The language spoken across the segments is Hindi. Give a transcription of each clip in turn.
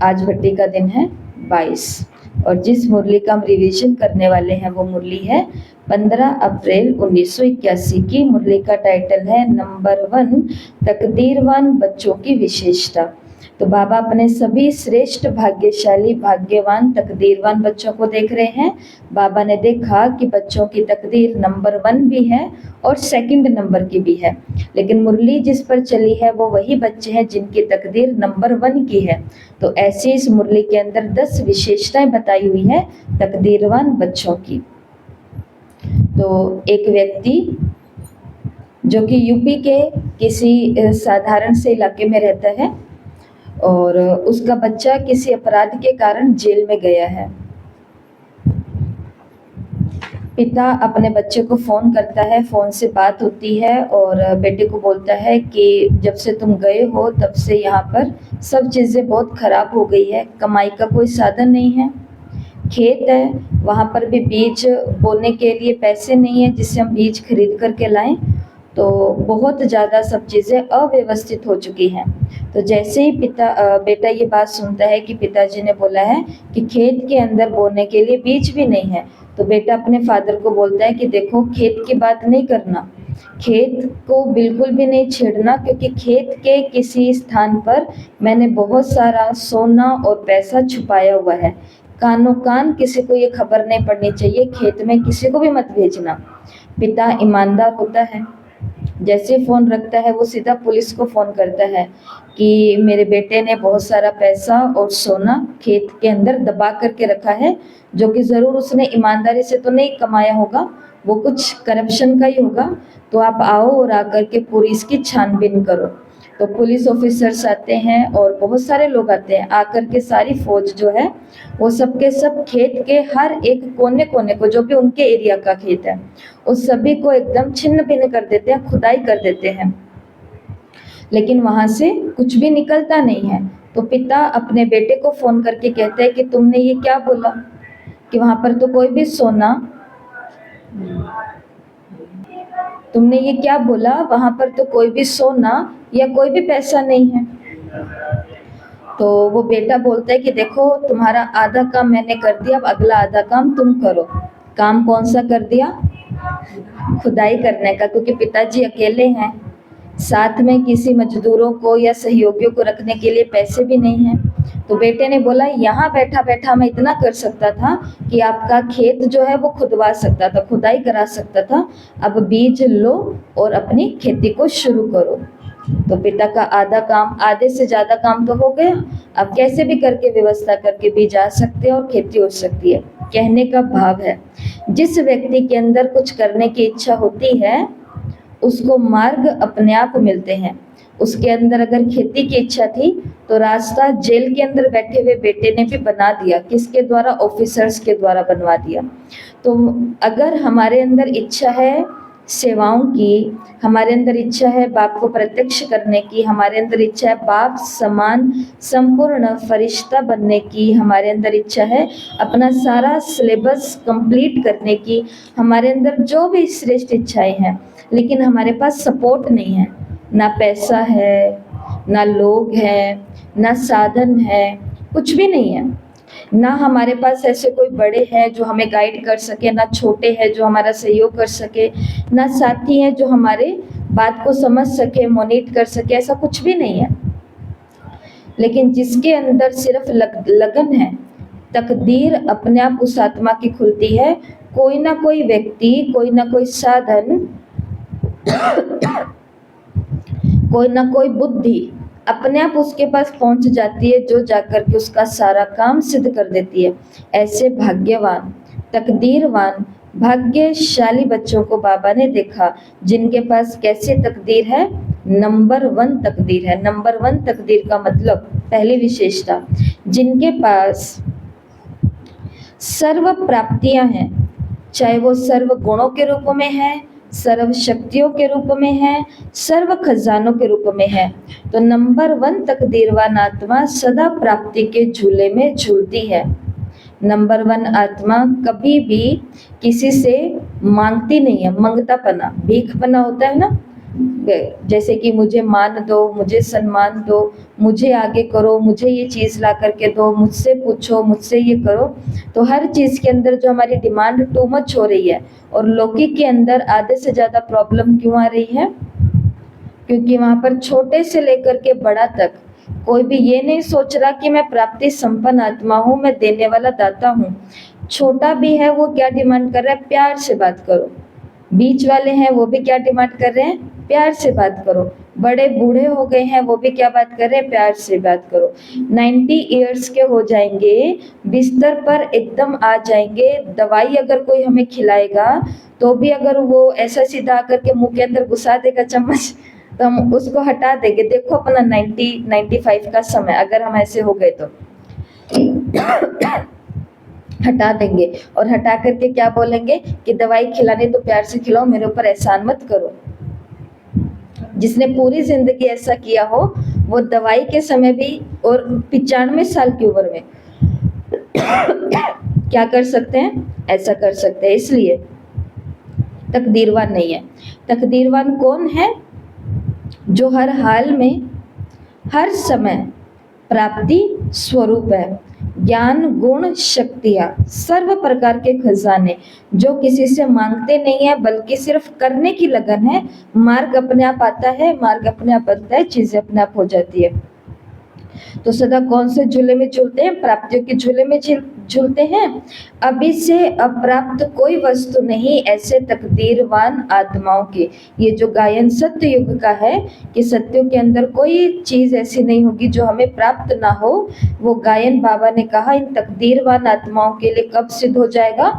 आज भट्टी का दिन है 22 और जिस मुरली का हम रिवीजन करने वाले हैं वो मुरली है 15 अप्रैल 1981 की। मुरली का टाइटल है नंबर 1 तकदीरवान बच्चों की विशेषता। तो बाबा अपने सभी श्रेष्ठ भाग्यशाली भाग्यवान तकदीरवान बच्चों को देख रहे हैं। बाबा ने देखा कि बच्चों की तकदीर नंबर 1 भी है और सेकंड नंबर की भी है, लेकिन मुरली जिस पर चली है वो वही बच्चे हैं जिनकी तकदीर नंबर 1 की है। तो ऐसी इस मुरली के अंदर 10 विशेषताएं बताई हुई है तकदीरवान बच्चों की। तो एक व्यक्ति जो कि यूपी के किसी साधारण से इलाके में रहता है और उसका बच्चा किसी अपराध के कारण जेल में गया है। पिता अपने बच्चे को फ़ोन करता है, फ़ोन से बात होती है और बेटे को बोलता है कि जब से तुम गए हो तब से यहाँ पर सब चीज़ें बहुत ख़राब हो गई है, कमाई का कोई साधन नहीं है, खेत है वहाँ पर भी बीज बोने के लिए पैसे नहीं है जिससे हम बीज खरीद करके लाएं, तो बहुत ज़्यादा सब चीज़ें अव्यवस्थित हो चुकी हैं। तो जैसे ही बेटा ये बात सुनता है कि पिताजी ने बोला है कि खेत के अंदर बोने के लिए बीज भी नहीं है, तो बेटा अपने फादर को बोलता है कि देखो खेत की बात नहीं करना, खेत को बिल्कुल भी नहीं छेड़ना, क्योंकि खेत के किसी स्थान पर मैंने बहुत सारा सोना और पैसा छुपाया हुआ है। कानों कान किसी को ये खबर नहीं पड़नी चाहिए, खेत में किसी को भी मत भेजना। पिता ईमानदार होता है, जैसे फ़ोन रखता है वो सीधा पुलिस को फ़ोन करता है कि मेरे बेटे ने बहुत सारा पैसा और सोना खेत के अंदर दबा करके रखा है, जो कि ज़रूर उसने ईमानदारी से तो नहीं कमाया होगा, वो कुछ करप्शन का ही होगा, तो आप आओ और आकर के पूरी इसकी छानबीन करो। तो पुलिस ऑफिसर्स आते हैं और बहुत सारे लोग आते हैं, आकर के सारी फौज जो है वो सब के सब खेत के हर एक कोने कोने को, जो भी उनके एरिया का खेत है, उस सभी को एकदम छिन्न भिन्न कर देते हैं, खुदाई कर देते हैं, लेकिन वहाँ से कुछ भी निकलता नहीं है। तो पिता अपने बेटे को फ़ोन करके कहते हैं कि तुमने ये क्या बोला कि वहाँ पर तो कोई भी सोना, तुमने ये क्या बोला, वहाँ पर तो कोई भी सोना या कोई भी पैसा नहीं है। तो वो बेटा बोलता है कि देखो तुम्हारा आधा काम मैंने कर दिया, अब अगला आधा काम तुम करो। काम कौन सा कर दिया? खुदाई करने का, क्योंकि पिताजी अकेले हैं, साथ में किसी मजदूरों को या सहयोगियों को रखने के लिए पैसे भी नहीं हैं। तो बेटे ने बोला यहाँ बैठा बैठा मैं इतना कर सकता था कि आपका खेत जो है वो खुदवा सकता था, खुदाई करा सकता था, अब बीज लो और अपनी खेती को शुरू करो। तो पिता का आधा काम, आधे से ज़्यादा काम तो हो गया, अब कैसे भी करके व्यवस्था करके बीज आ सकते हैं और खेती हो सकती है। कहने का भाव है जिस व्यक्ति के अंदर कुछ करने की इच्छा होती है उसको मार्ग अपने आप मिलते हैं। उसके अंदर अगर खेती की इच्छा थी तो रास्ता जेल के अंदर बैठे हुए बेटे ने भी बना दिया, किसके द्वारा? ऑफिसर्स के द्वारा बनवा दिया। तो अगर हमारे अंदर इच्छा है सेवाओं की, हमारे अंदर इच्छा है बाप को प्रत्यक्ष करने की, हमारे अंदर इच्छा है बाप समान संपूर्ण फरिश्ता बनने की, हमारे अंदर इच्छा है अपना सारा सिलेबस कंप्लीट करने की, हमारे अंदर जो भी श्रेष्ठ इच्छाएं हैं, लेकिन हमारे पास सपोर्ट नहीं है, ना पैसा है, ना लोग हैं, ना साधन है, कुछ भी नहीं है, ना हमारे पास ऐसे कोई बड़े हैं जो हमें गाइड कर सके, ना छोटे हैं जो हमारा सहयोग कर सके, ना साथी हैं जो हमारे बात को समझ सके, मोनिट कर सके, ऐसा कुछ भी नहीं है। लेकिन जिसके अंदर सिर्फ लगन है, तकदीर अपने आप उस आत्मा की खुलती है। कोई ना कोई व्यक्ति, कोई ना कोई साधन, कोई ना कोई बुद्धि अपने आप उसके पास पहुंच जाती है, जो जाकर के उसका सारा काम सिद्ध कर देती है। ऐसे भाग्यवान, तकदीरवान, भाग्यशाली बच्चों को बाबा ने देखा जिनके पास कैसे तकदीर है? नंबर 1 तकदीर है। नंबर 1 तकदीर का मतलब, पहली विशेषता, जिनके पास सर्व प्राप्तियां हैं, चाहे वो सर्व गुणों के रूप में है, सर्व शक्तियों के रूप में है, सर्व खजानों के रूप में है। तो नंबर 1 तकदीरवान आत्मा सदा प्राप्ति के झूले में झूलती है। नंबर 1 आत्मा कभी भी किसी से मांगती नहीं है। मंगतापना, भीखपना होता है ना, जैसे कि मुझे मान दो, मुझे सम्मान दो, मुझे आगे करो, मुझे ये चीज़ ला करके दो, मुझसे पूछो, मुझसे ये करो। तो हर चीज़ के अंदर जो हमारी डिमांड टू मच हो रही है, और लौकिक के अंदर आधे से ज़्यादा प्रॉब्लम क्यों आ रही है? क्योंकि वहाँ पर छोटे से लेकर के बड़ा तक कोई भी ये नहीं सोच रहा कि मैं प्राप्ति संपन्न आत्मा हूँ, मैं देने वाला दाता हूँ। छोटा भी है वो क्या डिमांड कर रहा है? प्यार से बात करो। बीच वाले हैं वो भी क्या डिमांड कर रहे हैं? प्यार से बात करो। बड़े बूढ़े हो गए हैं वो भी क्या बात कर रहे हैं? प्यार से बात करो। 90 इयर्स के हो जाएंगे, बिस्तर पर एकदम आ जाएंगे, दवाई अगर कोई हमें खिलाएगा तो भी अगर वो ऐसा सीधा करके मुंह के अंदर घुसा देगा चम्मच, तो हम उसको हटा देंगे। देखो अपना 90-95 का समय, अगर हम ऐसे हो गए तो हटा देंगे, और हटा करके क्या बोलेंगे कि दवाई खिलाने तो प्यार से खिलाओ, मेरे ऊपर एहसान मत करो। जिसने पूरी जिंदगी ऐसा किया हो वो दवाई के समय भी, और 95 साल की उम्र में क्या कर सकते हैं? ऐसा कर सकते हैं। इसलिए तकदीरवान नहीं है। तकदीरवान कौन है? जो हर हाल में, हर समय प्राप्ति स्वरूप है। ज्ञान, गुण, शक्तियाँ, सर्व प्रकार के खजाने, जो किसी से मांगते नहीं है बल्कि सिर्फ करने की लगन है। मार्ग अपने आप आता है, मार्ग अपने आप बनता है, चीजें अपने आप हो जाती है। तो सदा कौन से झूले में झूलते हैं? प्राप्तियों के झूले में झूलते हैं। अभी से अप्राप्त कोई वस्तु नहीं ऐसे तकदीरवान आत्माओं की। ये जो गायन सत्य युग का है कि सत्यों के अंदर कोई चीज ऐसी नहीं होगी जो हमें प्राप्त ना हो, वो गायन बाबा ने कहा इन तकदीरवान आत्माओं के लिए कब सिद्ध हो जाएगा?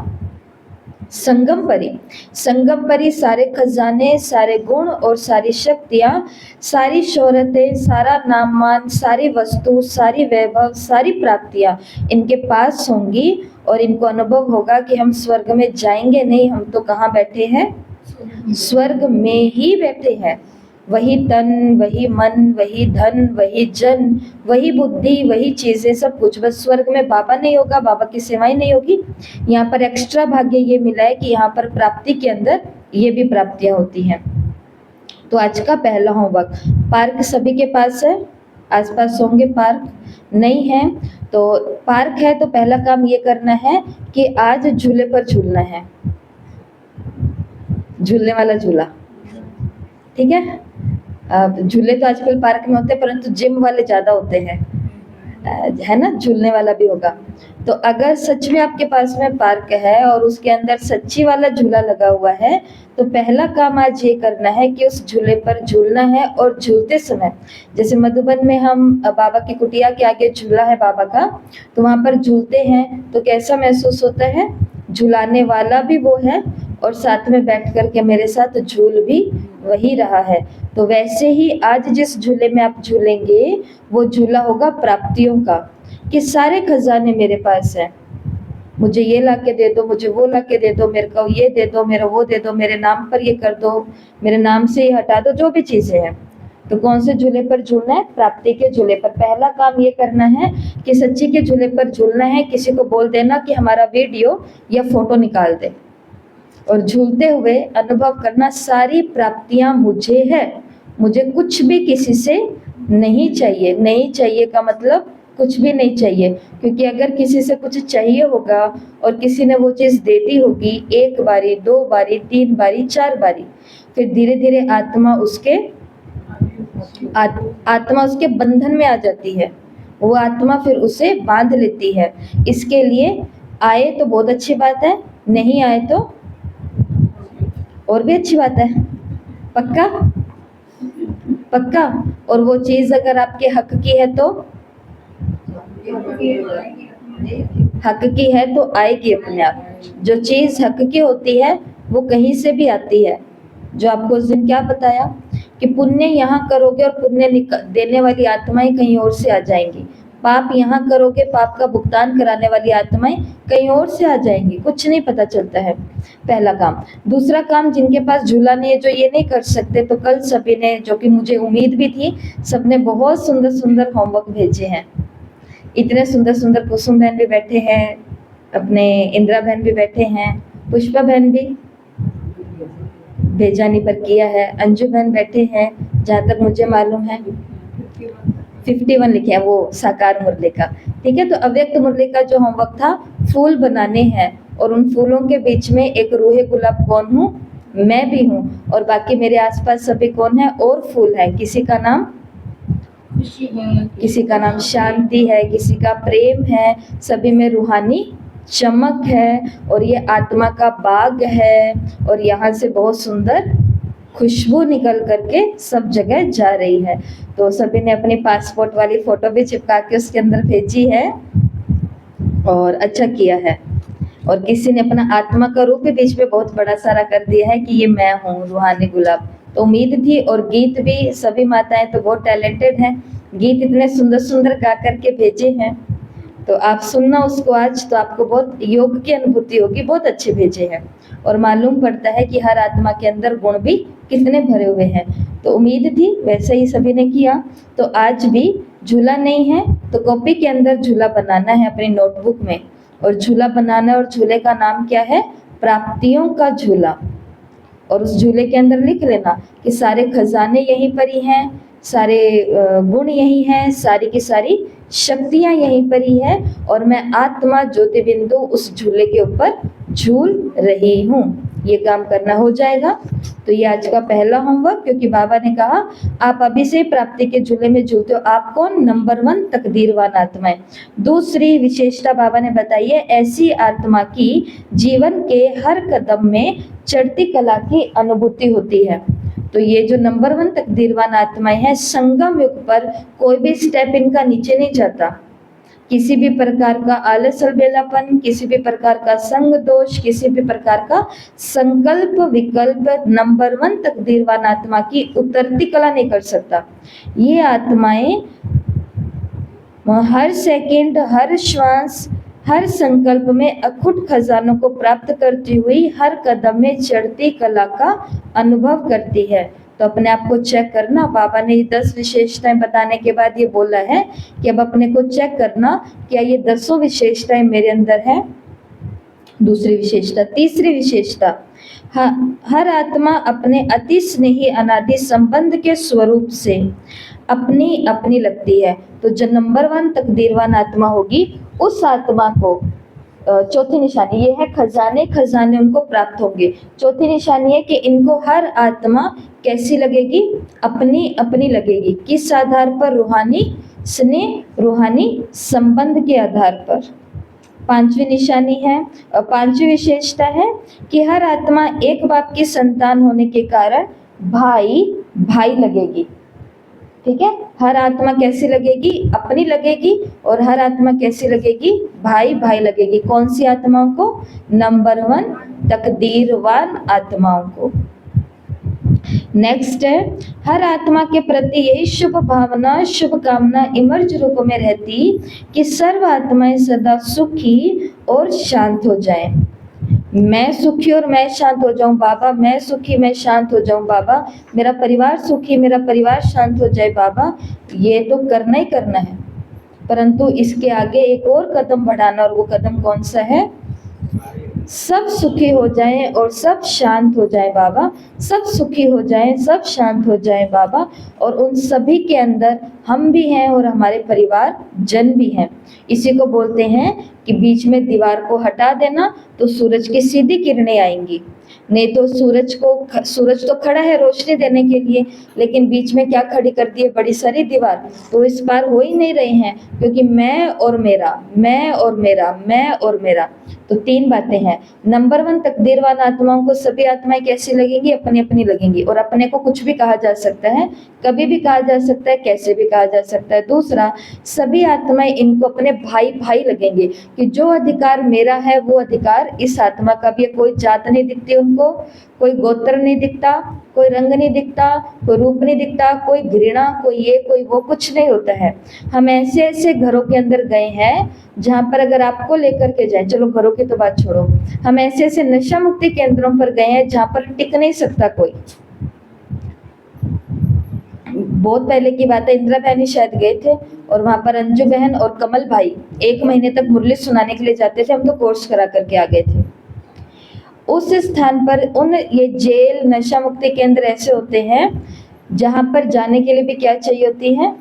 संगम परी। संगम परी सारे खजाने, सारे गुण और सारी शक्तियाँ, सारी शोहरतें, सारा नाम मान, सारी वस्तु, सारी वैभव, सारी प्राप्तियाँ इनके पास होंगी, और इनको अनुभव होगा कि हम स्वर्ग में जाएंगे नहीं, हम तो कहाँ बैठे हैं? स्वर्ग में ही बैठे हैं। वही तन, वही मन, वही धन, वही जन, वही बुद्धि, वही चीजें, सब कुछ। बस स्वर्ग में बाबा नहीं होगा, बाबा की सेवाएं नहीं होगी। यहाँ पर एक्स्ट्रा भाग्य ये मिला है कि यहाँ पर प्राप्ति के अंदर ये भी प्राप्तियां होती हैं। तो आज का पहला होमवर्क, पार्क सभी के पास है? आसपास होंगे पार्क? नहीं है तो पार्क है तो पहला काम ये करना है कि आज झूले पर झूलना है, झूलने वाला झूला। ठीक है? झूले तो आजकल पार्क में होते हैं, परंतु जिम वाले ज्यादा होते हैं, है ना? झूलने वाला भी होगा। तो अगर सच में आपके पास में पार्क है और उसके अंदर सच्ची वाला झूला लगा हुआ है, तो पहला काम आज ये करना है कि उस झूले पर झूलना है। और झूलते समय, जैसे मधुबन में हम बाबा की कुटिया के आगे झूला है बाबा का, तो वहाँ पर झूलते हैं तो कैसा महसूस होता है? झुलाने वाला भी वो है और साथ में बैठ कर के मेरे साथ झूल भी वही रहा है। तो वैसे ही आज जिस झूले में आप झूलेंगे वो झूला होगा प्राप्तियों का, कि सारे खजाने मेरे पास है, मुझे ये ला के दे दो, मुझे वो ला के दे दो, मेरे को ये दे दो, मेरा वो दे दो, मेरे नाम पर ये कर दो, मेरे नाम से ये हटा दो, जो भी चीजें हैं। तो कौन से झूले पर झूलना है? प्राप्ति के झूले पर। पहला काम ये करना है कि सच्ची के झूले पर झूलना है। किसी को बोल देना कि हमारा वीडियो या फोटो निकाल दे, और झूलते हुए अनुभव करना सारी प्राप्तियां मुझे है, मुझे कुछ भी किसी से नहीं चाहिए। नहीं चाहिए का मतलब कुछ भी नहीं चाहिए, क्योंकि अगर किसी से कुछ चाहिए होगा और किसी ने वो चीज़ दे दी होगी 1 बारी, 2 बारी, 3 बारी, 4 बारी, फिर धीरे धीरे आत्मा उसके बंधन में आ जाती है। वो आत्मा फिर उसे बांध लेती है। इसके लिए आए तो बहुत अच्छी बात है, नहीं आए तो और भी अच्छी बात है। पक्का? पक्का? और वो चीज अगर आपके हक की है तो हक की है तो आएगी अपने आप। जो चीज हक की होती है वो कहीं से भी आती है। जो आपको उस दिन क्या बताया कि पुण्य यहाँ करोगे और पुण्य देने वाली आत्माएं कहीं और से आ जाएंगी, पाप यहाँ करोगे, पाप का भुगतान कराने वाली आत्माएं कहीं और से आ जाएंगी, कुछ नहीं पता चलता है। पहला काम। दूसरा काम, जिनके पास झूला नहीं है, जो ये नहीं कर सकते, तो कल सभी ने, जो कि मुझे उम्मीद भी थी, सबने बहुत सुंदर सुंदर होमवर्क भेजे हैं। इतने सुंदर सुंदर। कुसुम बहन भी बैठे हैं, अपने इंदिरा बहन भी बैठे हैं, पुष्पा बहन भी, भेजानी पर किया है। अंजू बहन बैठे हैं, जहाँ तक मुझे मालूम है 51 लिखे हैं, वो साकार मुरली का। ठीक है, तो अव्यक्त मुरली का जो होमवर्क था, फूल बनाने हैं और उन फूलों के बीच में एक रूहे गुलाब कौन हूँ? मैं भी हूँ। और बाकी मेरे आसपास सभी कौन है? और फूल है। किसी का नाम खुशी है, किसी का नाम शांति है, किसी का प्रेम है, सभी में रूहानी चमक है और ये आत्मा का बाग है और यहाँ से बहुत सुंदर खुशबू निकल करके सब जगह जा रही है। तो सभी ने अपनी पासपोर्ट वाली फोटो भी चिपका के उसके अंदर भेजी है और अच्छा किया है। और किसी ने अपना आत्मा का रूप भी बीच में बहुत बड़ा सारा कर दिया है कि ये मैं हूँ रूहानी गुलाब। तो उम्मीद थी। और गीत भी सभी माताएं तो बहुत टैलेंटेड हैं, गीत इतने सुंदर सुंदर गा करके भेजे हैं। तो आप सुनना उसको आज, तो आपको बहुत योग की अनुभूति होगी। बहुत अच्छे भेजे हैं और मालूम पड़ता है कि हर आत्मा के अंदर गुण भी कितने भरे हुए हैं। तो उम्मीद थी वैसे ही सभी ने किया। तो आज भी झूला नहीं है तो कॉपी के अंदर झूला बनाना है अपनी नोटबुक में, और झूला बनाना है और झूले का नाम क्या है? प्राप्तियों का झूला। और उस झूले के अंदर लिख लेना कि सारे खजाने यहीं पर ही हैं, सारे गुण यही हैं, सारी की सारी शक्तियां यहीं पर ही है और मैं आत्मा ज्योति बिंदु उस झूले के ऊपर झूल रही हूँ। ये काम करना हो जाएगा। तो ये आज का पहला होमवर्क, क्योंकि बाबा ने कहा आप अभी से प्राप्ति के झूले में झूलते हो। आप कौन? नंबर 1 तकदीरवान आत्माएं। दूसरी विशेषता बाबा ने बताई है, ऐसी आत्मा की जीवन के हर कदम में चढ़ती कला की अनुभूति होती है। तो ये जो नंबर 1 तकदीरवान आत्माएं हैं, संगम युग पर कोई भी स्टेप इनका नीचे नहीं जाता। किसी भी प्रकार का आलस अलबेलापन, किसी भी प्रकार का संग दोष, किसी भी प्रकार का संकल्प विकल्प नंबर 1 तकदीरवान आत्मा की उतरती कला नहीं कर सकता। ये आत्माएं हर सेकंड, हर श्वास, हर संकल्प में अखुट खजानों को प्राप्त करती हुई हर कदम में चढ़ती कला का अनुभव करती है। तो अपने आप को चेक करना। बाबा ने 10 विशेषताएं बताने के बाद ये बोला है कि अब अपने को चेक करना, क्या ये 10 विशेषताएं मेरे अंदर है? दूसरी विशेषता। तीसरी विशेषता, हर आत्मा अपने अति स्नेही अनादि संबंध के स्वरूप से अपनी अपनी लगती है। तो जो नंबर 1 तकदीरवान आत्मा होगी, उस आत्मा को चौथी निशानी ये है, खजाने खजाने उनको प्राप्त होंगे। चौथी निशानी है कि इनको हर आत्मा कैसी लगेगी? अपनी अपनी लगेगी। किस आधार पर? रूहानी स्नेह, रूहानी संबंध के आधार पर। पांचवी निशानी है, पांचवी विशेषता है कि हर आत्मा एक बाप की संतान होने के कारण भाई भाई लगेगी। ठीक है, हर आत्मा कैसी लगेगी? अपनी लगेगी। और हर आत्मा कैसी लगेगी? भाई भाई लगेगी। कौन सी आत्माओं को? नंबर 1 तकदीरवान आत्माओं को। नेक्स्ट है, हर आत्मा के प्रति यही शुभ भावना शुभ कामना इमर्ज रूप में रहती कि सर्व आत्माएं सदा सुखी और शांत हो जाएं। मैं सुखी और मैं शांत हो जाऊं बाबा, मैं सुखी मैं शांत हो जाऊं बाबा, मेरा परिवार सुखी मेरा परिवार शांत हो जाए बाबा। ये तो करना ही करना है, परंतु इसके आगे एक और कदम बढ़ाना, और वो कदम कौन सा है? सब सुखी हो जाएं और सब शांत हो जाएं बाबा, सब सुखी हो जाएं सब शांत हो जाएं बाबा। और उन सभी के अंदर हम भी हैं और हमारे परिवार जन भी हैं। इसी को बोलते हैं कि बीच में दीवार को हटा देना तो सूरज की सीधी किरणें आएंगी। नहीं तो सूरज तो खड़ा है रोशनी देने के लिए, लेकिन बीच में क्या खड़ी कर दी है? बड़ी सारी दीवार। तो इस पार हो ही नहीं रहे हैं, क्योंकि मैं और मेरा, मैं और मेरा, मैं और मेरा। तो 3 बातें हैं। नंबर 1 तकदीरवान आत्माओं को सभी आत्माएं कैसी लगेंगी? अपनी अपनी लगेंगी। और अपने को कुछ भी कहा जा सकता है, कभी भी कहा जा सकता है, कैसे भी कहा जा सकता है। दूसरा, सभी आत्माएं इनको अपने भाई भाई लगेंगे कि जो अधिकार मेरा है वो अधिकार इस आत्मा का भी है। कोई जात नहीं दिखती उनको, कोई गोत्र नहीं दिखता, कोई रंग नहीं दिखता, कोई रूप नहीं दिखता, कोई घृणा, कोई ये कोई वो, कुछ नहीं होता है। हम ऐसे ऐसे घरों के अंदर गए हैं जहाँ पर अगर आपको लेकर के जाए, चलो घरों की तो बात छोड़ो, हम ऐसे ऐसे नशा मुक्ति केंद्रों पर गए हैं जहाँ पर टिक नहीं सकता कोई। बहुत पहले की बात है, इंदिरा बहन शायद गए थे और वहां पर अंजू बहन और कमल भाई 1 महीने तक मुरली सुनाने के लिए जाते थे। हम तो कोर्स करा करके आ गए थे। उस स्थान पर ये जेल नशा मुक्ति केंद्र ऐसे होते हैं जहां पर जाने के लिए भी क्या चाहिए होती है,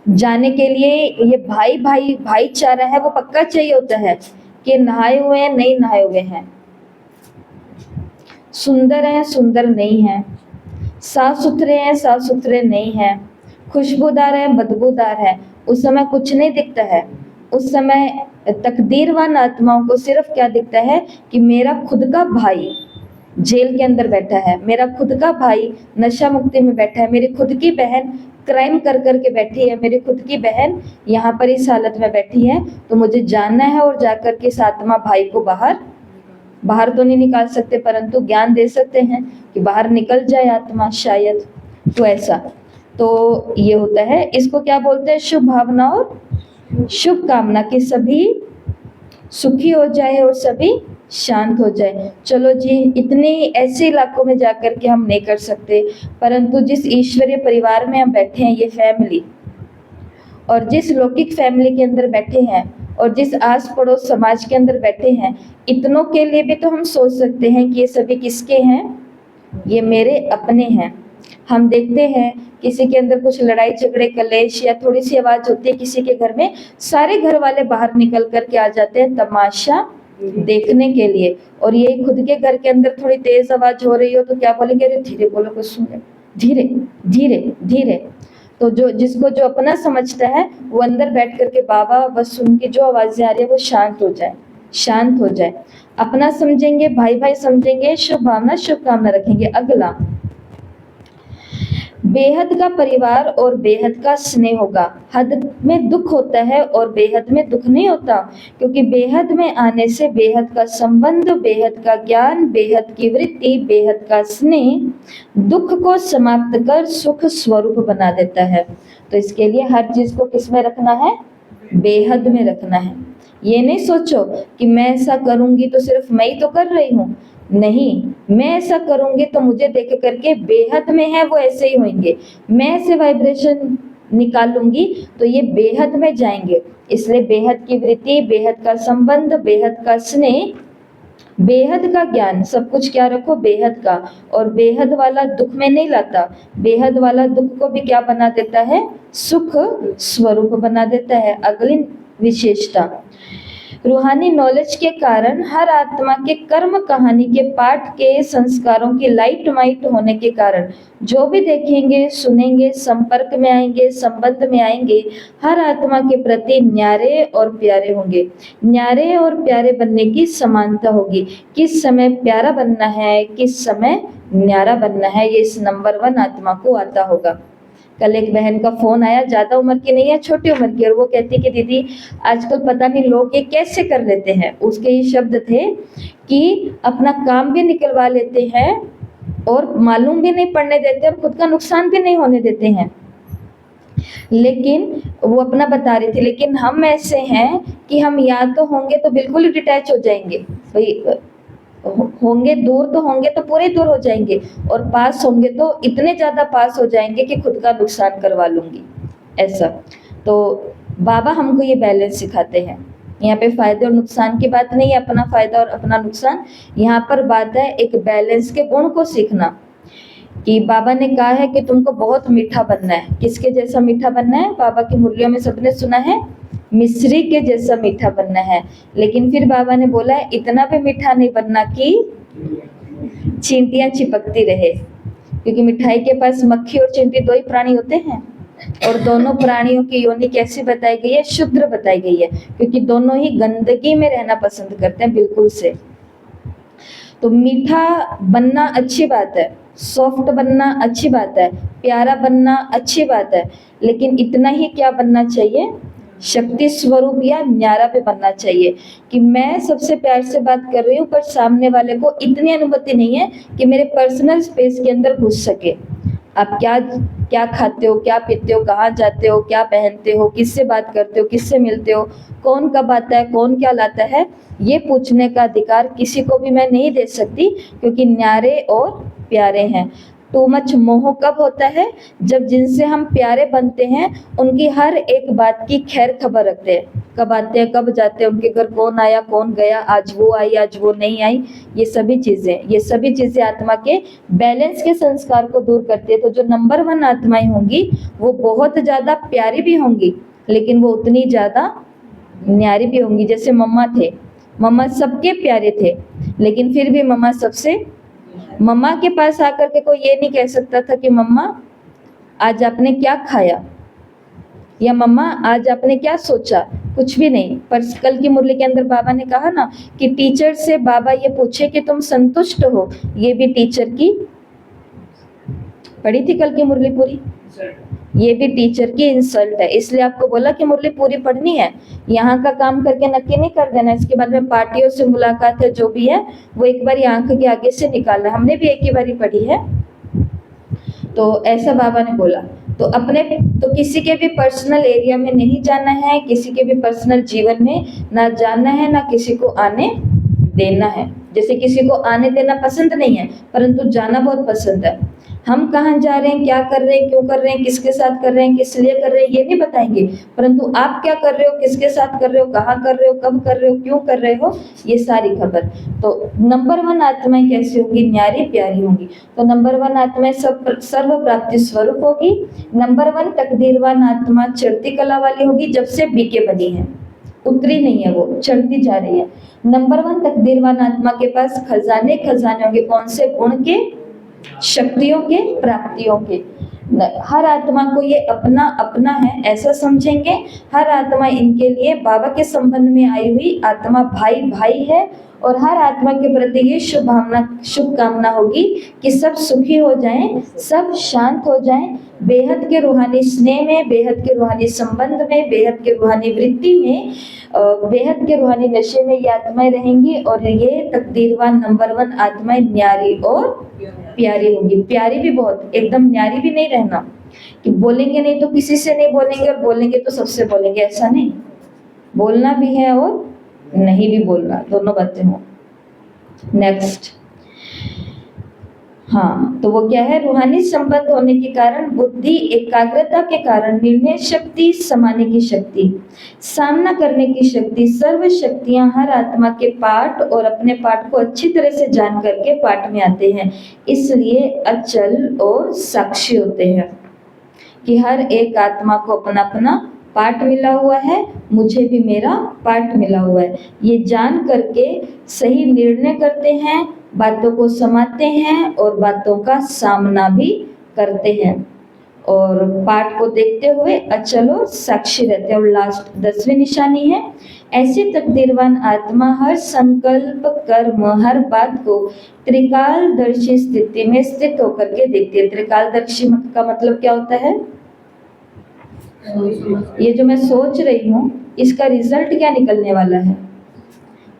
जाने के लिए ये भाईचारा है वो पक्का चाहिए होता है कि नहाए हुए हैं नहीं नहाए हुए हैं, सुंदर हैं सुंदर नहीं है, साफ सुथरे हैं साफ सुथरे नहीं है, खुशबूदार है बदबूदार है। उस समय कुछ नहीं दिखता है। उस समय तकदीरवान आत्माओं को सिर्फ क्या दिखता है कि मेरा खुद का भाई जेल के अंदर बैठा है, मेरा खुद का भाई नशा मुक्ति में बैठा है, मेरी खुद की बहन क्राइम कर करके बैठी है, मेरी खुद की बहन यहाँ पर इस हालत में बैठी है, तो मुझे जानना है और जाकर के इस आत्मा भाई को बाहर तो नहीं निकाल सकते परंतु ज्ञान दे सकते हैं कि बाहर निकल जाए आत्मा शायद। तो ऐसा तो ये होता है, इसको क्या बोलते हैं, शुभ भावना और शुभ कामना कि सभी सुखी हो जाए और सभी शांत हो जाए। चलो जी, इतने ऐसे इलाकों में जाकर के हम नहीं कर सकते, परंतु जिस ईश्वरीय परिवार में हम बैठे हैं, ये फैमिली, और जिस लौकिक फैमिली के अंदर बैठे हैं और जिस आस पड़ोस समाज के अंदर बैठे हैं, इतनों के लिए भी तो हम सोच सकते हैं कि ये सभी किसके हैं, ये मेरे अपने हैं। हम देखते हैं किसी के अंदर कुछ लड़ाई झगड़े कलेश या थोड़ी सी आवाज होती है किसी के घर में, सारे घर वाले बाहर निकल करके आ जाते हैं तमाशा देखने के लिए, और ये खुद के घर के अंदर थोड़ी तेज आवाज हो रही हो तो क्या बोलेंगे, अरे धीरे बोलो कुछ सुन, धीरे धीरे धीरे। तो जिसको जो अपना समझता है वो अंदर बैठ करके बाबा बस उनकी जो आवाजें आ रही है वो शांत हो जाए, शांत हो जाए। अपना समझेंगे, भाई भाई समझेंगे, शुभ भावना शुभ कामना रखेंगे। अगला, बेहद का परिवार और बेहद का स्नेह होगा। हद में दुख होता है और बेहद में दुख नहीं होता, क्योंकि बेहद में आने से बेहद का संबंध, बेहद का ज्ञान, बेहद की वृत्ति, बेहद का स्नेह दुख को समाप्त कर सुख स्वरूप बना देता है। तो इसके लिए हर चीज को किस में रखना है, बेहद में रखना है। ये नहीं सोचो कि मैं ऐसा करूंगी तो सिर्फ मैं ही तो कर रही हूँ, नहीं, मैं ऐसा करूंगी तो मुझे देख करके बेहद में है वो ऐसे ही होंगे, मैं ऐसे वाइब्रेशन निकालूंगी तो ये बेहद में जाएंगे। इसलिए बेहद की वृत्ति, बेहद का संबंध, बेहद का स्नेह, बेहद का ज्ञान, सब कुछ क्या रखो, बेहद का। और बेहद वाला दुख में नहीं लाता, बेहद वाला दुख को भी क्या बना देता है, सुख स्वरूप बना देता है। अगली विशेषता, रूहानी नॉलेज के कारण हर आत्मा के कर्म कहानी के पाठ के संस्कारों की लाइट माइट होने के कारण जो भी देखेंगे सुनेंगे संपर्क में आएंगे संबंध में आएंगे, हर आत्मा के प्रति न्यारे और प्यारे होंगे। न्यारे और प्यारे बनने की समानता होगी, किस समय प्यारा बनना है किस समय न्यारा बनना है, ये इस नंबर 1 आत्मा को आता होगा। कल एक बहन का फोन आया, ज्यादा उम्र की नहीं है, छोटी उम्र की, और वो कहती कि दीदी आजकल पता नहीं लोग ये कैसे कर लेते हैं। उसके ये शब्द थे कि अपना काम भी निकलवा लेते हैं और मालूम भी नहीं पड़ने देते और खुद का नुकसान भी नहीं होने देते हैं। लेकिन वो अपना बता रही थी, लेकिन हम ऐसे हैं कि हम या तो होंगे तो बिल्कुल ही डिटैच हो जाएंगे, भाई होंगे दूर तो होंगे तो पूरे दूर हो जाएंगे, और पास होंगे तो इतने ज्यादा पास हो जाएंगे कि खुद का नुकसान करवा लूंगी, ऐसा। तो बाबा हमको ये बैलेंस सिखाते हैं। यहाँ पे फायदे और नुकसान की बात नहीं है, अपना फायदा और अपना नुकसान, यहाँ पर बात है एक बैलेंस के गुण को सीखना। कि बाबा ने कहा है कि तुमको बहुत मीठा बनना है, किसके जैसा मीठा बनना है, बाबा की मुरलियों में सबने सुना है मिश्री के जैसा मीठा बनना है। लेकिन फिर बाबा ने बोला है इतना भी मीठा नहीं बनना कि चींटियां चिपकती रहे, क्योंकि मिठाई के पास मक्खी और चींटी 2 ही प्राणी होते हैं, और दोनों प्राणियों की योनि कैसी बताई गई है, शुद्र बताई गई है, क्योंकि दोनों ही गंदगी में रहना पसंद करते हैं बिल्कुल से। तो मीठा बनना अच्छी बात है, सॉफ्ट बनना अच्छी बात है, प्यारा बनना अच्छी बात है, लेकिन इतना ही क्या बनना चाहिए, शक्ति स्वरूप या न्यारा पे बनना चाहिए कि मैं सबसे प्यार से बात कर रही हूँ पर सामने वाले को इतनी अनुमति नहीं है कि मेरे पर्सनल स्पेस के अंदर घुस सके। आप क्या खाते हो, क्या पीते हो, कहाँ जाते हो, क्या पहनते हो, किससे बात करते हो, किससे मिलते हो, कौन कब आता है, कौन क्या लाता है, ये पूछने का अधिकार किसी को भी मैं नहीं दे सकती, क्योंकि न्यारे और प्यारे हैं। टू मच मोह कब होता है? जब जिनसे हम प्यारे बनते हैं उनकी हर एक बात की खैर खबर रखते हैं, कब आते हैं कब जाते हैं, उनके घर कौन आया कौन गया, आज वो आई आज वो नहीं आई, ये सभी चीजें आत्मा के बैलेंस के संस्कार को दूर करती है। तो जो नंबर 1 आत्माएं होंगी वो बहुत ज्यादा प्यारी भी होंगी, लेकिन वो उतनी ज्यादा न्यारी भी होंगी। जैसे मम्मा थे, मम्मा सबके प्यारे थे, लेकिन फिर भी मम्मा के पास आकर के कोई ये नहीं कह सकता था कि मम्मा आज आपने क्या खाया, या मम्मा आज आपने क्या सोचा, कुछ भी नहीं। पर कल की मुरली के अंदर बाबा ने कहा ना कि टीचर से बाबा ये पूछे कि तुम संतुष्ट हो, ये भी टीचर की, पढ़ी थी कल की मुरली पूरी, ये भी टीचर की इंसल्ट है। इसलिए आपको बोला कि मुरली पूरी पढ़नी है, यहाँ का काम करके नक्की नहीं कर देना, इसके बाद में पार्टियों से मुलाकात है, जो भी है वो एक बार आंख के आगे से निकालना। हमने भी एक ही बारी पढ़ी है, तो ऐसा बाबा ने बोला। तो किसी के भी पर्सनल एरिया में नहीं जाना है, किसी के भी पर्सनल जीवन में ना जाना है, ना किसी को आने देना है। जैसे किसी को आने देना पसंद नहीं है, परंतु जाना बहुत पसंद है। हम कहाँ जा रहे हैं, क्या कर रहे हैं, क्यों कर रहे हैं, किसके साथ कर रहे हैं, किस लिए कर रहे हैं, ये नहीं बताएंगे, परंतु आप क्या कर रहे हो, किसके साथ कर रहे हो, कहाँ कर रहे हो, कब कर रहे हो, क्यों कर रहे हो, ये सारी खबर। तो नंबर 1 आत्माएं कैसी होंगी? न्यारी प्यारी होंगी। तो नंबर 1 आत्माएं सर्व प्राप्ति स्वरूप होगी। नंबर 1 तकदीरवान आत्मा चढ़ती कला वाली होगी, जब से बीके बनी है, उतरी नहीं है, वो चढ़ती जा रही है। नंबर 1 तकदीरवान आत्मा के पास खजाने होंगे, कौन से? गुण के, शक्तियों के, प्राप्तियों के। हर आत्मा को ये अपना अपना है ऐसा समझेंगे। हर आत्मा इनके लिए बाबा के संबंध में आई हुई आत्मा भाई है, और हर आत्मा के प्रति ये शुभकामना होगी कि सब सुखी हो जाएं, सब शांत हो जाएं, बेहद के रूहानी स्नेह में, बेहद के रूहानी संबंध में, बेहद के रूहानी वृत्ति में, बेहद के रूहानी नशे में ये आत्माएं रहेंगी। और ये तकदीरवान नंबर 1 आत्माएं न्यारी और प्यारी होगी। प्यारी भी बहुत, एकदम न्यारी भी नहीं रहना कि बोलेंगे नहीं तो किसी से नहीं बोलेंगे, और बोलेंगे तो सबसे बोलेंगे, ऐसा नहीं। बोलना भी है और नहीं भी बोलना, दोनों बातें हो। नेक्स्ट, हाँ, तो वो क्या है? रूहानी संबंध होने के कारण बुद्धि एकाग्रता के कारण निर्णय शक्ति, समाने की शक्ति, सामना करने की शक्ति, सर्व शक्तियां हर आत्मा के पाठ और अपने पाठ को अच्छी तरह से जान करके पाठ में आते हैं। इसलिए अचल और साक्षी होते हैं कि हर एक आत्मा को अपना अपना पाठ मिला हुआ है, मुझे भी मेरा पाठ मिला हुआ है। ये जान करके सही निर्णय करते हैं, बातों को समाते हैं और बातों का सामना भी करते हैं, और पाठ को देखते हुए अचल और साक्षी रहते हैं। और लास्ट 10वीं निशानी है, ऐसी तकदीरवान आत्मा हर संकल्प, कर्म, हर बात को त्रिकालदर्शी स्थिति में स्थित होकर के देखती है। त्रिकालदर्शी का मतलब क्या होता है? ये जो मैं सोच रही हूँ इसका रिजल्ट क्या निकलने वाला है,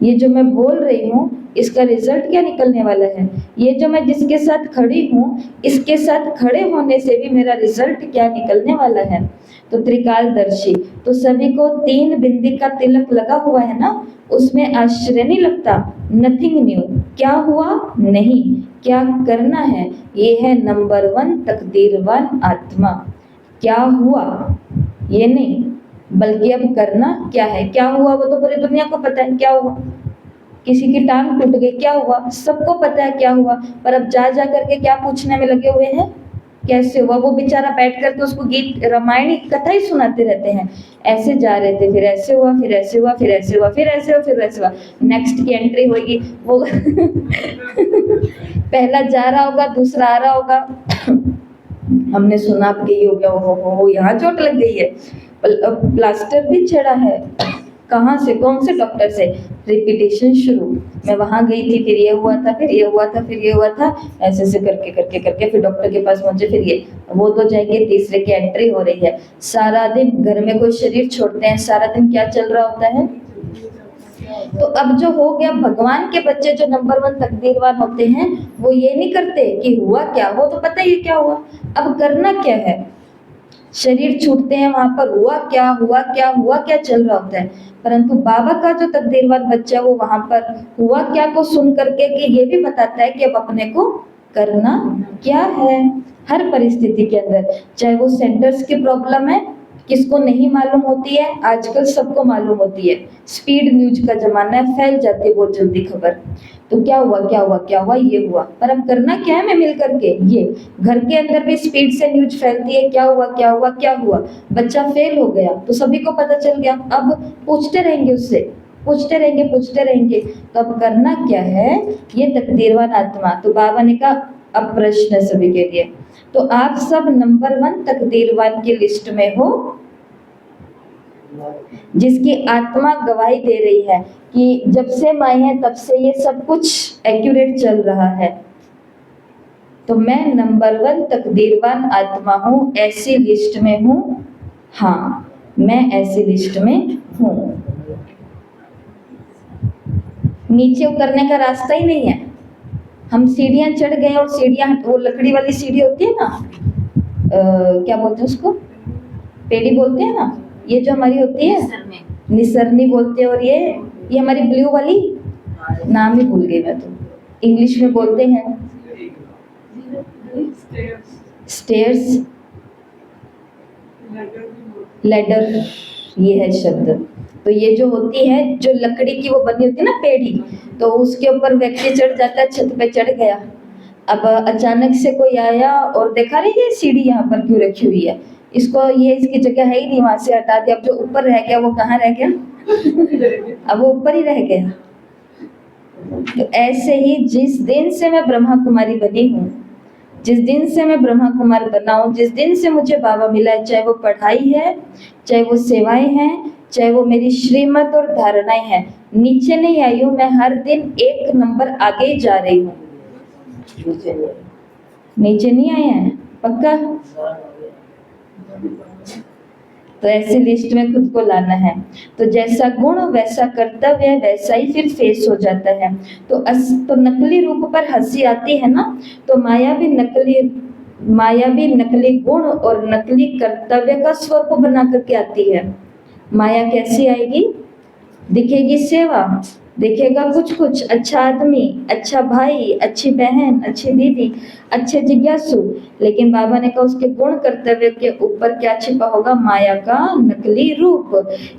ये जो मैं बोल रही हूँ इसका रिजल्ट क्या निकलने वाला है, ये जो मैं जिसके साथ खड़ी हूँ इसके साथ खड़े होने से भी मेरा रिजल्ट क्या निकलने वाला है। तो त्रिकालदर्शी, तो सभी को 3 बिंदी का तिलक लगा हुआ है ना, उसमें आश्चर्य नहीं लगता। नथिंग न्यू, क्या हुआ नहीं, क्या करना है, ये है नंबर 1 तकदीरवान आत्मा। क्या हुआ ये नहीं, बल्कि अब करना क्या है। क्या हुआ वो तो पूरी दुनिया को पता है क्या हुआ, किसी की टांग टूट गई क्या हुआ, सबको पता है क्या हुआ, पर अब जा करके क्या पूछने में लगे हुए हैं, कैसे हुआ। वो बेचारा बैठ करके उसको गीत रामायण की कथा ही सुनाते रहते हैं, ऐसे जा रहे थे, फिर ऐसे हुआ, फिर ऐसे हुआ, फिर ऐसे हुआ, फिर ऐसे हुआ, फिर ऐसे हुआ। नेक्स्ट की एंट्री होगी, वो पहला जा रहा होगा, दूसरा आ रहा होगा, हमने सुना आपके ये हो गया, हो यहाँ चोट लग गई है, प्लास्टर भी चढ़ा है, कहाँ से, कौन से डॉक्टर से, रिपीटेशन शुरू, मैं वहाँ गई थी, फिर ये हुआ था, फिर ये हुआ था, फिर ये हुआ था, ऐसे ऐसे करके करके करके फिर डॉक्टर के पास पहुंचे, फिर ये वो तो जाएंगे, तीसरे की एंट्री हो रही है। सारा दिन घर में कोई शरीर छोड़ते हैं, सारा दिन क्या चल रहा होता है। तो अब जो हो गया, भगवान के बच्चे जो नंबर 1 तकदीरवान होते हैं वो ये नहीं करते कि हुआ क्या, वो तो पता ही है क्या हुआ, अब करना क्या है। शरीर छूटते हैं, वहां पर हुआ क्या, हुआ क्या, हुआ क्या चल रहा होता है। परंतु बाबा का जो तकदीरवान बच्चा वो वहां पर हुआ क्या को सुन करके कि ये भी बताता है कि अब अपने को करना क्या है हर परिस्थिति के अंदर, चाहे वो सेंटर्स की प्रॉब्लम है, किसको नहीं मालूम होती है, आजकल सबको मालूम होती है। स्पीड न्यूज का जमाना है, फैल जाती है बहुत जल्दी खबर। तो क्या हुआ क्या हुआ क्या हुआ, ये हुआ, पर अब करना क्या है, मैं मिल करके ये घर के अंदर भी स्पीड से न्यूज फैलती है, क्या हुआ क्या हुआ क्या हुआ, बच्चा फेल हो गया तो सभी को पता चल गया, अब पूछते रहेंगे उससे, पूछते रहेंगे। तो अब करना क्या है, ये तकदीरवान आत्मा। तो बाबा ने कहा अब प्रश्न है सभी के लिए, तो आप सब नंबर 1 तकदीरवान की लिस्ट में हो, जिसकी आत्मा गवाही दे रही है कि जब से मैं है तब से ये सब कुछ एक्यूरेट चल रहा है। तो मैं नंबर 1 तकदीरवान आत्मा हूँ, ऐसी लिस्ट में हूँ। हाँ, मैं ऐसी लिस्ट में हूँ। नीचे उतरने का रास्ता ही नहीं है, हम सीढ़ियां चढ़ गए और सीढ़ियां, वो लकड़ी वाली सीढ़ी होती है ना, क्या बोलते हैं उसको, पेड़ी बोलते हैं ना, ये जो हमारी होती है निसरनी बोलते हैं, और ये हमारी ब्लू वाली, नाम ही भूल गई मैं, तो इंग्लिश में बोलते हैं स्टेयर्स, लैडर, ये है शब्द। तो ये जो होती है, जो लकड़ी की वो बनी होती है ना पेड़ी, तो उसके ऊपर व्यक्ति चढ़ जाता है, छत पे चढ़ गया। अब अचानक से कोई आया और देखा रही ये सीढ़ी यहाँ पर क्यों रखी हुई है, इसको, ये इसकी जगह है ही नहीं, वहां से हटा दिया। अब जो ऊपर रह गया वो कहाँ रह गया अब वो ऊपर ही रह गया। तो ऐसे ही जिस दिन से मैं ब्रह्मा कुमारी बनी हूँ, जिस दिन से मैं ब्रह्मा कुमार बना हूँ, जिस दिन से मुझे बाबा मिला है, चाहे वो पढ़ाई है, चाहे वो सेवाएं हैं, चाहे वो मेरी श्रीमत और धारणाएं हैं, नीचे नहीं आई हूँ मैं, हर दिन एक नंबर आगे ही जा रही हूँ। नीचे नहीं आए हैं पक्का? तो ऐसी लिस्ट में खुद को लाना है। तो जैसा गुण वैसा कर्तव्य, वैसा ही फिर फेस हो जाता है। तो नकली रूप पर हंसी आती है ना, तो माया भी नकली गुण और नकली कर्तव्य का स्वरूप बना करके आती है। माया कैसी आएगी? दिखेगी सेवा, दिखेगा कुछ अच्छा आदमी, अच्छा भाई, अच्छी बहन, अच्छी दीदी, अच्छे जिज्ञासु, लेकिन बाबा ने कहा उसके गुण कर्तव्य के ऊपर क्या छिपा होगा? माया का नकली रूप।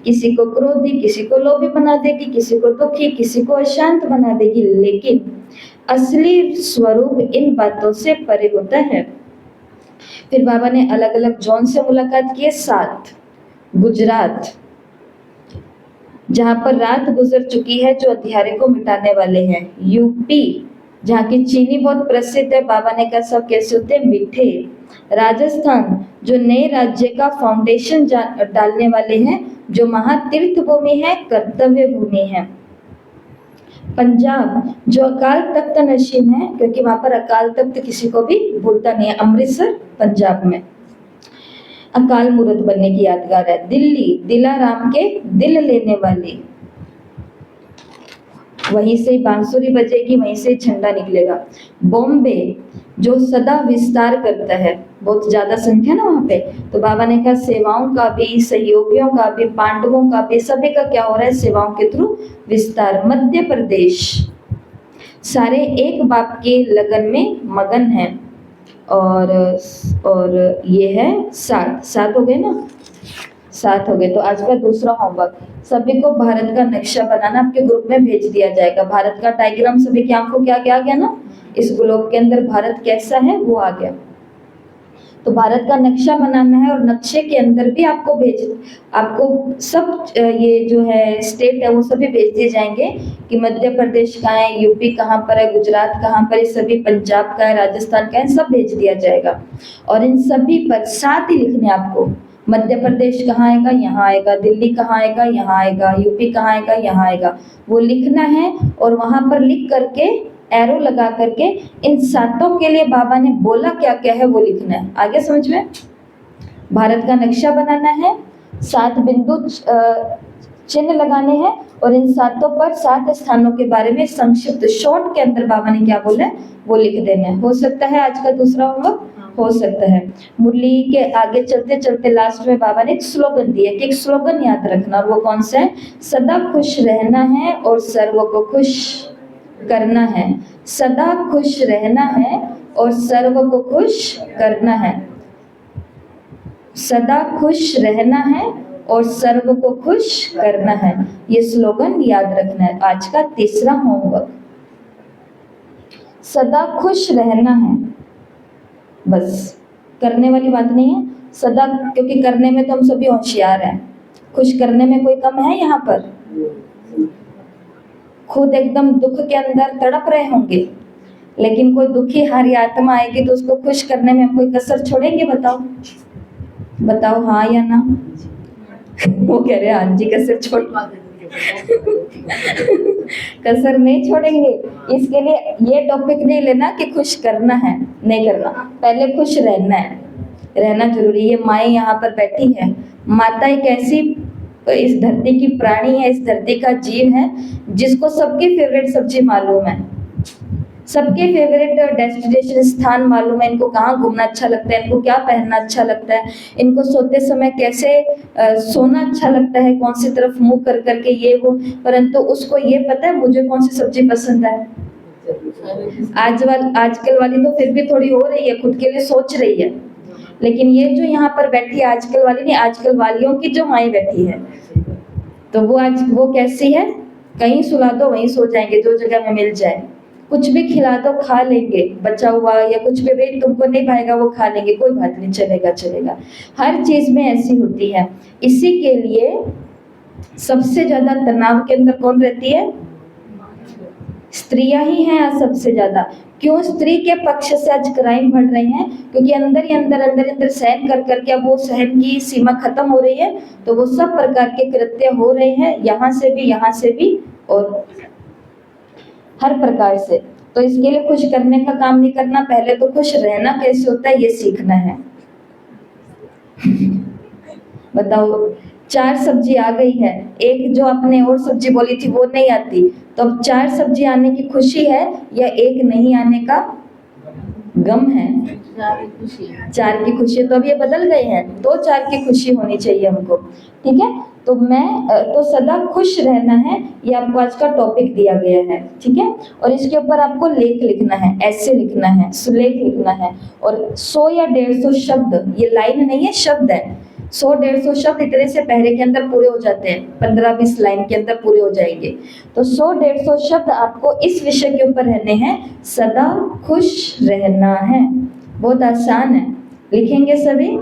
किसी को क्रोधी, किसी को लोभी बना देगी, किसी को दुखी, किसी को अशांत बना देगी, लेकिन असली स्वरूप इन बातों से परे होता है। फिर बाबा ने अलग अलग जोन से मुलाकात की है, 7। गुजरात, जहाँ पर रात गुजर चुकी है, जो अंधियारे को मिटाने वाले हैं। यूपी, जहाँ की चीनी बहुत प्रसिद्ध है, बाबा ने कहा सब कैसे होते हैं? मीठे। राजस्थान, जो नए राज्य का फाउंडेशन डालने वाले हैं, जो महातीर्थ भूमि है, कर्तव्य भूमि है। पंजाब, जो अकाल तख्त नशीन है, क्योंकि वहां पर अकाल तख्त किसी को भी भूलता नहीं है। अमृतसर पंजाब में अकाल मूर्त बनने की यादगार है। दिल्ली, दिलाराम के दिल लेने वाली, वहीं से बांसुरी बजेगी, वहीं से झंडा निकलेगा। बॉम्बे, जो सदा विस्तार करता है, बहुत ज्यादा संख्या ना वहां पे, तो बाबा ने कहा सेवाओं का भी, सहयोगियों का भी, पांडवों का भी, सभी का क्या हो रहा है? सेवाओं के थ्रू विस्तार। मध्य प्रदेश, सारे एक बाप के लगन में मगन हैं। और ये है 7 हो गए ना, 7 हो गए। तो आज का दूसरा होमवर्क, सभी को भारत का नक्शा बनाना आपके ग्रुप में भेज दिया जाएगा। भारत का डायग्राम सभी की आंखों के आगे आ गया ना, इस ग्लोब के अंदर भारत कैसा है वो आ गया। तो भारत का नक्शा बनाना है, और नक्शे के अंदर भी आपको सब ये जो है स्टेट है वो सभी भेज दिए जाएंगे कि मध्य प्रदेश कहाँ है, यूपी कहाँ पर है, गुजरात कहाँ पर है, सभी पंजाब का है, राजस्थान का है, सब भेज दिया जाएगा। और इन सभी पर 7 ही लिखने आपको। मध्य प्रदेश कहाँ आएगा? यहाँ आएगा। दिल्ली कहाँ आएगा? यहाँ आएगा। यूपी कहाँ आएगा? यहाँ आएगा। वो लिखना है, और वहां पर लिख करके एरो लगा करके इन 7 के लिए बाबा ने बोला क्या क्या है वो लिखना है। आगे समझ में? भारत का नक्शा बनाना है, 7 बिंदु चिन्ह लगाने हैं, और इन 7 पर 7 स्थानों के बारे में संक्षिप्त शॉर्ट के अंदर बाबा ने क्या बोला है वो लिख देना है। हो सकता है आज का दूसरा होमवर्क, हो सकता है। मुरली के आगे चलते चलते लास्ट में बाबा ने एक स्लोगन दिया कि एक स्लोगन याद रखना, और वो कौन सा है? सदा खुश रहना है और सर्व को खुश करना है। सदा खुश रहना है और सर्व को खुश करना है। सदा खुश रहना है और सर्व को खुश करना है। ये स्लोगन याद रखना है। आज का तीसरा होमवर्क, सदा खुश रहना है, बस करने वाली बात नहीं है सदा, क्योंकि करने में तो हम सभी होशियार हैं, खुश करने में कोई कम है यहाँ पर? खुद एकदम दुख के अंदर तड़प रहे होंगे, लेकिन कोई दुखी हारी आत्मा आएगी तो उसको खुश करने में हम कोई कसर छोड़ेंगे? बताओ बताओ, हाँ या ना? वो कह रहे हाँ जी, कसर छोड़ कसर नहीं छोड़ेंगे। इसके लिए ये टॉपिक नहीं लेना कि खुश करना है, नहीं करना, पहले खुश रहना है, रहना जरूरी है। माएँ यहाँ पर बैठी है, माता एक ऐसी इस धरती की प्राणी है, इस धरती का जीव है जिसको सबकी फेवरेट सब्जी मालूम है, सबके फेवरेट डेस्टिनेशन स्थान मालूम है, इनको कहाँ घूमना अच्छा लगता है, इनको क्या पहनना अच्छा लगता है, इनको सोते समय कैसे सोना अच्छा लगता है, कौन सी तरफ मुंह कर करके, ये वो। परंतु उसको ये पता है मुझे कौन सी सब्जी पसंद है। आजकल वाली तो फिर भी थोड़ी हो रही है, खुद के लिए सोच रही है, लेकिन ये जो यहाँ पर बैठी है आजकल वाली नहीं, आजकल वालियों की जो माई बैठी है, तो वो कैसी है? कहीं सुला दो वहीं सो जाएंगे, जो जगह में मिल जाए, कुछ भी खिला दो खा लेंगे, बचा हुआ या कुछ भी, भाई तुमको नहीं भाएगा वो खा लेंगे, कोई बात नहीं, चलेगा चलेगा। हर चीज में ऐसी होती है। इसी के लिए सबसे ज्यादा तनाव के अंदर कौन रहती है? स्त्रियां ही हैं आज सबसे ज्यादा। क्यों? स्त्री के पक्ष से आज क्राइम बढ़ रहे हैं, क्योंकि अंदर ही अंदर सहन कर करके अब वो सहन की सीमा खत्म हो रही है, तो वो सब प्रकार के कृत्य हो रहे हैं, यहाँ से भी और हर प्रकार से। तो इसके लिए खुश करने का काम नहीं करना, पहले तो खुश रहना कैसे होता है ये सीखना है। बताओ, 4 सब्जी आ गई है, एक जो आपने और सब्जी बोली थी वो नहीं आती, तो अब 4 सब्जी आने की खुशी है या एक नहीं आने का गम है? 4 की खुशी। तो अब ये बदल गए हैं, 2-4 की खुशी होनी चाहिए हमको, ठीक है? तो सदा खुश रहना है, ये आपको आज का टॉपिक दिया गया है, ठीक है? और इसके ऊपर आपको लेख लिखना है, ऐसे लिखना है, सुलेख लिखना है, और 100 या 150 शब्द, ये लाइन नहीं है, शब्द है, 100-150 शब्द इतने से पहले के अंदर पूरे हो जाते हैं, 15-20 लाइन के अंदर पूरे हो जाएंगे। तो 100-150 शब्द आपको इस विषय के ऊपर रहने हैं, सदा खुश रहना है। बहुत आसान है, लिखेंगे सभी,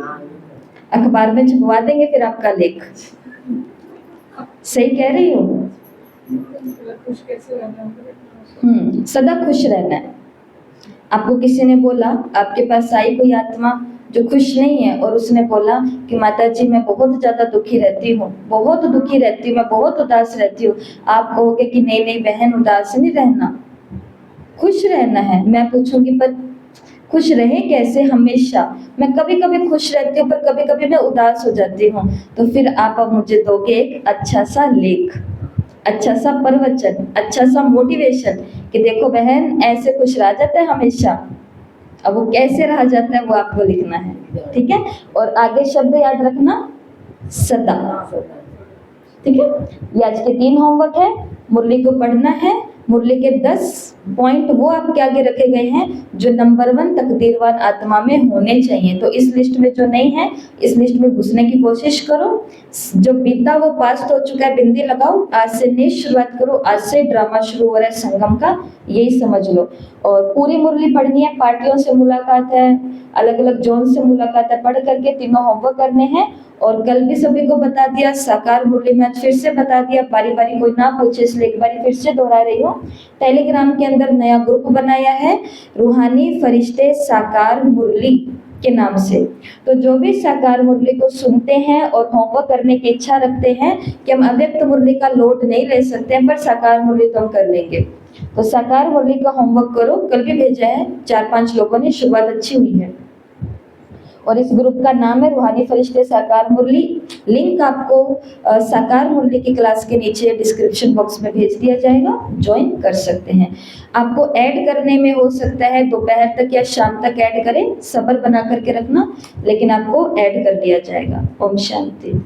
अखबार में छपवा देंगे फिर आपका लेख। सही कह रही हो? सदा खुश रहना है। आपको किसी ने बोला, आपके पास आई कोई आत्मा जो खुश नहीं है और उसने बोला कि माता जी मैं बहुत ज्यादा दुखी रहती हूँ, बहुत दुखी रहती हूँ, मैं बहुत उदास रहती हूँ, आप कहोगे कि नहीं नहीं बहन, उदास नहीं रहना, खुश रहना है। मैं पूछूंगी पर खुश रहे कैसे? हमेशा मैं कभी कभी खुश रहती हूँ पर कभी कभी मैं उदास हो जाती हूँ, तो फिर आप अब मुझे दोगे एक अच्छा सा लेख, अच्छा सा प्रवचन, अच्छा सा मोटिवेशन कि देखो बहन ऐसे खुश रहा जाता है हमेशा। अब वो कैसे रहा जाता है वो आपको लिखना है, ठीक है? और आगे शब्द याद रखना, सदा, ठीक है? ये आज के 3 होमवर्क है, मुरली को पढ़ना है। मुरली के 10 पॉइंट वो आपके आगे रखे गए हैं जो नंबर 1 तकदीरवान आत्मा में होने चाहिए। तो इस लिस्ट में जो नहीं है, इस लिस्ट में घुसने की कोशिश करो। जो बीता वो पास्ट हो चुका है, बिंदी लगाओ, आज से नई शुरुआत करो, आज से ड्रामा शुरू हो रहा है संगम का, यही समझ लो। और पूरी मुरली पढ़नी है, पार्टियों से मुलाकात है, अलग अलग जोन से मुलाकात है, पढ़ करके 3 होमवर्क करने हैं। और कल भी सभी को बता दिया, साकार मुरली में आज फिर से बता दिया, बारी बारी कोई ना पूछे इसलिए एक बारी फिर से दोहरा रही हूँ। टेलीग्राम के अंदर नया ग्रुप बनाया है, रूहानी फरिश्ते साकार मुरली के नाम से। तो जो भी साकार मुरली को सुनते हैं और होमवर्क करने की इच्छा रखते हैं कि हम अव्यक्त मुरली का लोड नहीं ले सकते हैं पर साकार मुरली तो हम कर लेंगे, तो साकार मुरली का होमवर्क करो। कल भी भेजा है 4-5 लोगों ने, शुरुआत अच्छी हुई है। और इस ग्रुप का नाम है रूहानी फरिश्ते साकार मुरली। लिंक आपको साकार मुरली की क्लास के नीचे डिस्क्रिप्शन बॉक्स में भेज दिया जाएगा, ज्वाइन कर सकते हैं। आपको ऐड करने में हो सकता है दोपहर तक या शाम तक ऐड करें, सब्र बना करके रखना, लेकिन आपको ऐड कर दिया जाएगा। ओम शांति।